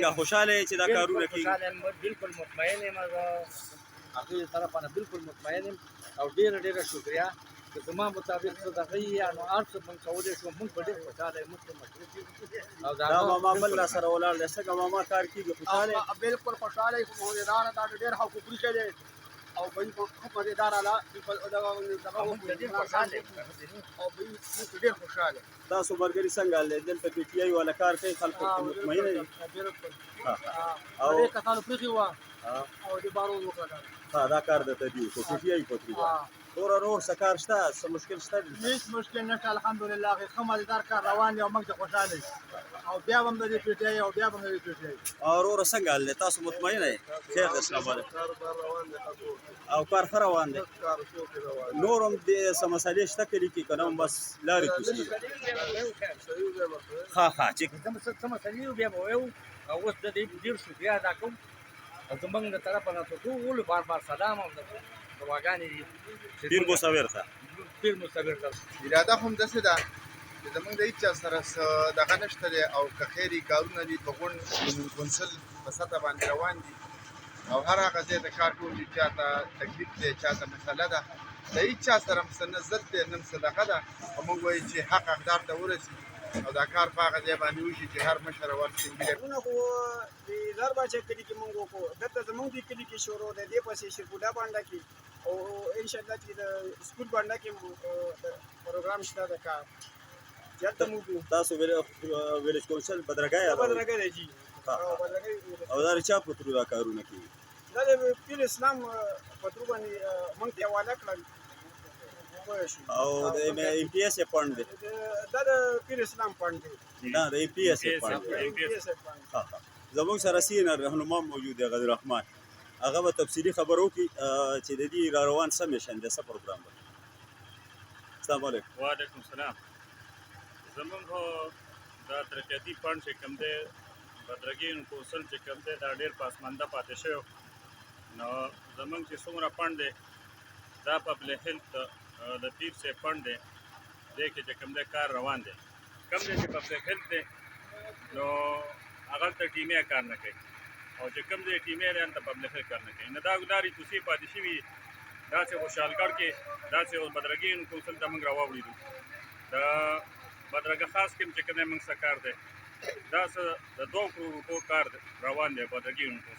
څنګه خوشاله یې چې دا کارونه کوي؟ خوشاله یم، بالکل مطمئن یم، هغې طرفه نه بالکل مطمئن یم او ډېره ډېره شکریه که زما مطابق څه دغه وي یا نو هر څه موږ کولی شو، موږ به ډېر خوشاله یو، موږ ته مصروف یو او دا ماما بل را سره ولاړ دی. څنګه ماما کار کېږي؟ خوشاله یې؟ بالکل خوشاله یم، مدیرانه دا ډېر حقوقي ښه دی او بل خو مدیران اعلی موږ ته ډېر خوشاله یو او بل موږ ډېر خوشاله. تاسو ملګري څنګه حال دی؟ دلته پي ټي آی والا کار کوي، خلکو پرې مطمئنه دي؟ بالکل او ډېر کسانو پرېښي وه او د بارود وکړه. دا کار درته دي خو پي ټي آی پکې ده. نور څه کار شته؟ څه مشکل شته؟ هېڅ مشکل نشته، الحمدلله ښه مزېدار کار روان دی او موږ ته خوشاله یو او بیا به هم د دې پي ټي آی او بیا به هم د دې پي ټي آی. وروره څنګه حال دی؟ تاسو مطمئنه یې؟ خیر دی، اسلام علیکم. او کار ښه روان دی؟ نور هم دې څه مسلې شته کلي کې که نه هم بس لارې کوڅې؟ ښه چې څه مسلې وي بیا به وایو. او اوس د دې ډېر شکریه ادا کوم او زموږ د طرفه نه ټولو بار بار سلام او دعاګانې دي. پیر مصور ته پیر مصور ته اراده خو همداسې ده چې زموږ د هېڅ چا سره څه دغه نشته دی او که خیري کارونه دي په کونسل په سطحه باندې روان دي او هر هغه ځای د کار کول دي، چا ته تکلیف دی، چا ته مسله ده، د هېڅ چا سره څه نه ضد دی نه صدقه ده. او موږ وایو چې حق حقدار ته ورسي او دا کار په هغه ځای باندې وشي چې هر مشر ورسي. کارونه خو د زار باچا کلي کې مونږ وکړو، دلته زمونږ د کلي کې شروع دی، دې پسې شیربوډا بانډه کې او انشاءالله چې د سکول بانډه کې پروګرام شته د کار هلته مونږ وکړو. تاسو ویلج کونسل بدرګه یادوئ؟ بدرګه دی جي او دا د چا په ترو دا کارونه کوي؟ دا د پیر اسلام په ترو باندې مونږ ته حواله کړل. او د ایم پی ایس فنډ دی؟ دا د پیر اسلام فنډ دی. نه د ایم پی ایس فنډ دی. زموږ سره سینر رهنما موجود دی غدیر رحمان، هغه به تفصیلي خبر وکړي چې د دې را روان څه میشن دی، څه پروګرام دی. السلام علیکم. وعلیکم السلام. زموږ خو دا ترقیاتي فنډ چې کوم دی بدرګي کونسل چې کوم دی دا ډېر پاسمانده پاتې شوی. نو زموږ چې څومره فنډ دی دا پبلک هیلث د پیر صاحب فنډ دی، دې کې چې کوم دی کار روان دی. کوم دی چې پبلک هیلث دی نو هغلته ټیمې کار نه کوي او چې کوم دی ټیمې دی هلته پبلک هیلث کار نه کوي. نو دا لارې کوڅې پاتې شوي داسې خوشحالګړ کې داسې اوس بدرګي کونسل ته موږ راواوړېدو. د بدرګه خاص کې چې کوم دی موږ څه کار دی دا څه د 2 کروڑ روپو کار روان دی بدرګي کونسل